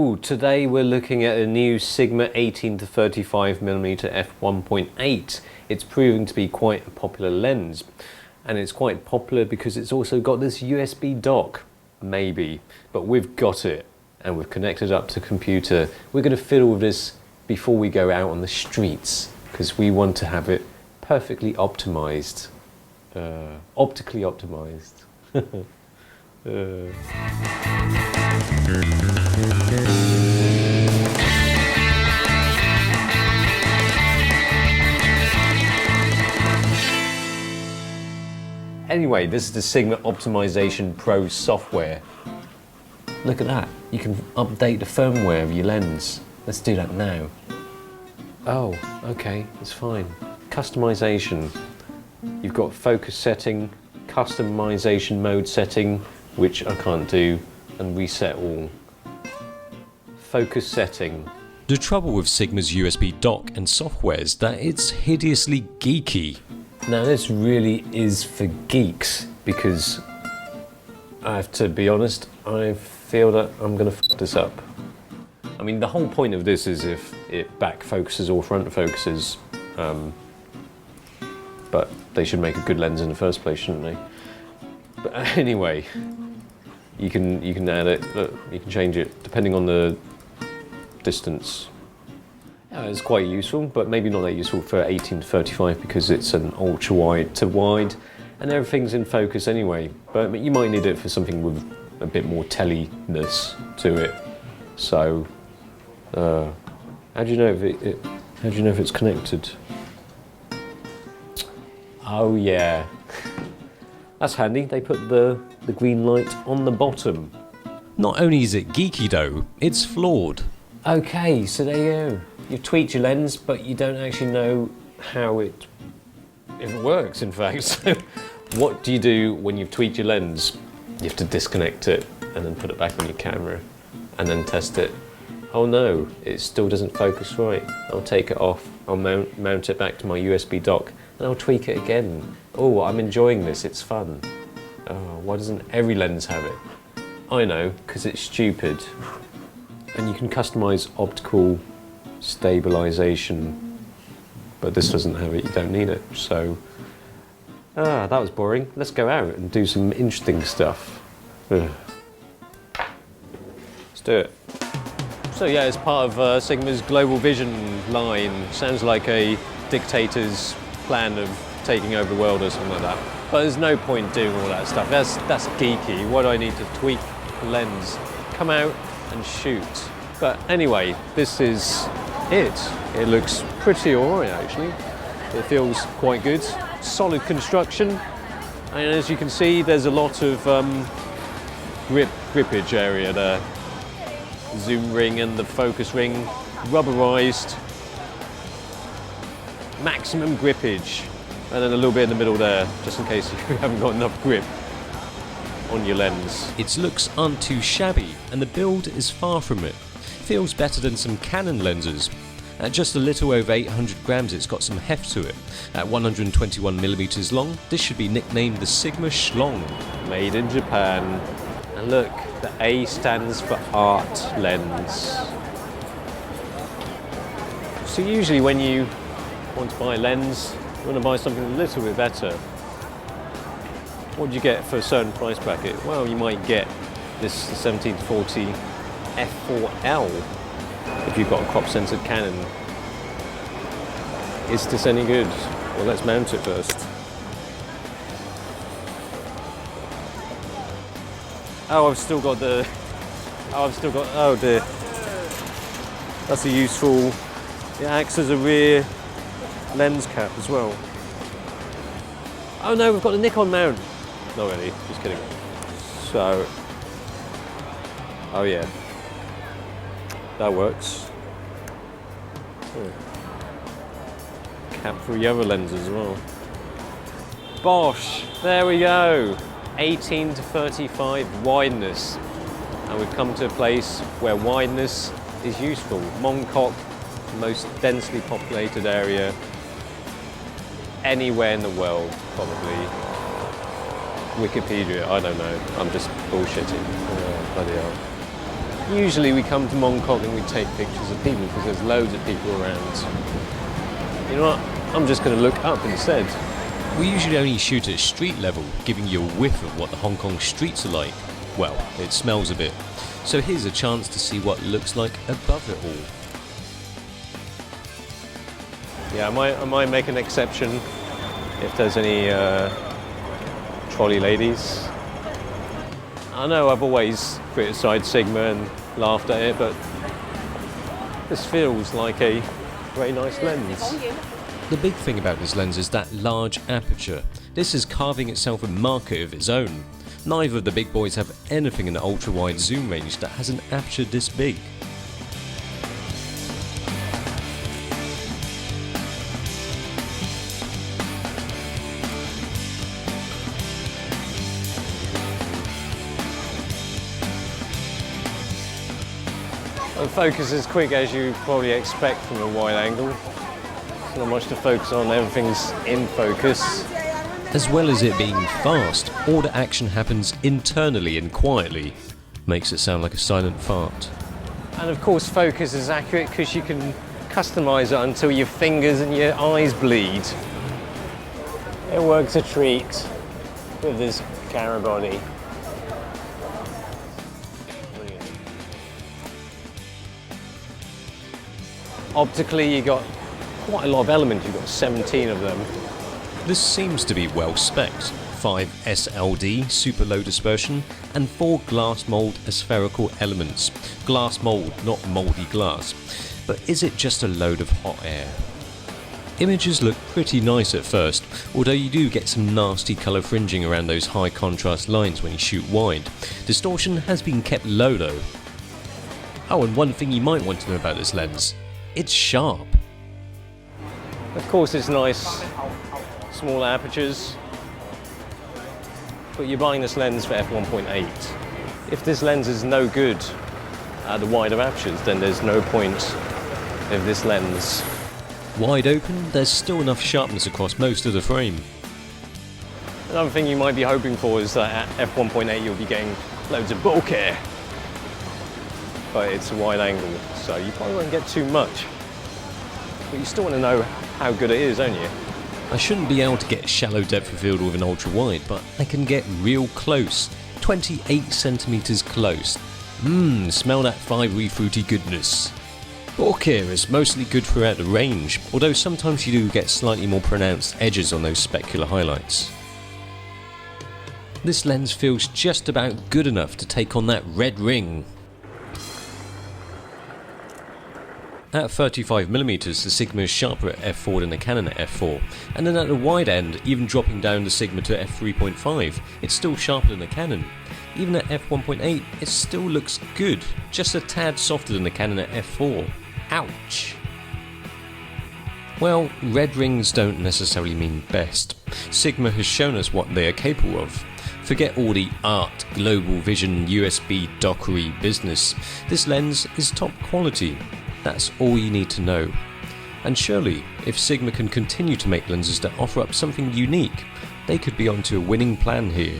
So today we're looking at a new Sigma 18 to 35mm f1.8. It's proving to be quite a popular lens, and it's quite popular because it's also got this USB dock, maybe, but we've got it and we've connected up to computer. We're going to fiddle with this before we go out on the streets because we want to have it perfectly optimized, optically optimized. Anyway, this is the Sigma Optimization Pro software. Look at that. You can update the firmware of your lens. Let's do that now. Oh, okay, it's fine. Customization. You've got focus setting, customization mode setting, which I can't do, and reset all. Focus setting. The trouble with Sigma's USB dock and software is that it's hideously geeky. Now this really is for geeks, because I have to be honest, I feel that I'm going to fuck this up. I mean, the whole point of this is if it back focuses or front focuses, but they should make a good lens in the first place, shouldn't they? But anyway, you can add it, look, you can change it depending on the distance. It's quite useful, but maybe not that useful for 18 to 35 because it's an ultra wide to wide and everything's in focus anyway. But you might need it for something with a bit more telly-ness to it. So, how do you know if it's connected? Oh yeah, that's handy. They put the green light on the bottom. Not only is it geeky though, it's flawed. Okay, so there you go. You've tweaked your lens, but you don't actually know if it works, in fact. So what do you do when you've tweaked your lens? You have to disconnect it and then put it back on your camera and then test it. Oh no, it still doesn't focus right. I'll take it off, I'll mount it back to my USB dock and I'll tweak it again. Oh, I'm enjoying this, it's fun. Oh, why doesn't every lens have it? I know, because it's stupid. And you can customize optical stabilization, but this doesn't have it, you don't need it. So, that was boring. Let's go out and do some interesting stuff. Ugh. Let's do it. So yeah, it's part of Sigma's Global Vision line. Sounds like a dictator's plan of taking over the world or something like that. But there's no point doing all that stuff. That's geeky. Why do I need to tweak the lens? Come out and shoot. But anyway, this is it. It looks pretty alright actually. It feels quite good. Solid construction. And as you can see, there's a lot of grippage area there. Zoom ring and the focus ring, rubberized. Maximum grippage. And then a little bit in the middle there, just in case you haven't got enough grip on your lens. Its looks aren't too shabby, and the build is far from it. Feels better than some Canon lenses. At just a little over 800 grams, it's got some heft to it. At 121mm long, this should be nicknamed the Sigma Schlong. Made in Japan. And look, the A stands for art lens. So usually when you want to buy a lens, you want to buy something a little bit better. What do you get for a certain price bracket? Well, you might get this 1740 f4L if you've got a crop-censored Canon. Is this any good? Well, let's mount it first. Oh, oh dear. That's a useful, it acts as a rear lens cap as well. Oh no, we've got the Nikon mount. Not really, just kidding. So, oh yeah, that works. Oh. Cap for the other lenses as well. Bosh, there we go. 18 to 35 wideness. And we've come to a place where wideness is useful. Mongkok, most densely populated area anywhere in the world, probably. Wikipedia, I don't know. I'm just bullshitting. Oh, bloody hell. Usually we come to Mongkok and we take pictures of people because there's loads of people around. You know what? I'm just going to look up instead. We usually only shoot at street level, giving you a whiff of what the Hong Kong streets are like. Well, it smells a bit. So here's a chance to see what it looks like above it all. Yeah, I might make an exception if there's any trolley ladies. I know I've always criticised Sigma and laughed at it, but this feels like a very nice lens. The big thing about this lens is that large aperture. This is carving itself a market of its own. Neither of the big boys have anything in the ultra-wide zoom range that has an aperture this big. The focus is quick as you probably expect from a wide angle. There's not much to focus on, everything's in focus. As well as it being fast, all the action happens internally and quietly. Makes it sound like a silent fart. And of course focus is accurate because you can customise it until your fingers and your eyes bleed. It works a treat with this camera body. Optically, you got quite a lot of elements. You've got 17 of them. This seems to be well spec'd. 5 SLD super low dispersion and 4 glass mold aspherical elements. Glass mold, not mouldy glass. But is it just a load of hot air? Images look pretty nice at first, although you do get some nasty colour fringing around those high contrast lines when you shoot wide. Distortion has been kept low though. Oh, and one thing you might want to know about this lens. It's sharp. Of course it's nice, small apertures, but you're buying this lens for f1.8. If this lens is no good at the wider apertures, then there's no point of this lens. Wide open, there's still enough sharpness across most of the frame. Another thing you might be hoping for is that at f1.8 you'll be getting loads of bokeh. But it's a wide angle, so you probably won't get too much. But you still want to know how good it is, don't you? I shouldn't be able to get shallow depth of field with an ultra wide, but I can get real close. 28 centimeters close. Smell that fibery fruity goodness. Bokeh is mostly good throughout the range, although sometimes you do get slightly more pronounced edges on those specular highlights. This lens feels just about good enough to take on that red ring. At 35mm, the Sigma is sharper at f4 than the Canon at f4, and then at the wide end, even dropping down the Sigma to f3.5, it's still sharper than the Canon. Even at f1.8, it still looks good, just a tad softer than the Canon at f4. Ouch! Well, red rings don't necessarily mean best. Sigma has shown us what they are capable of. Forget all the art, global vision, USB dockery business. This lens is top quality. That's all you need to know. And surely, if Sigma can continue to make lenses that offer up something unique, they could be onto a winning plan here.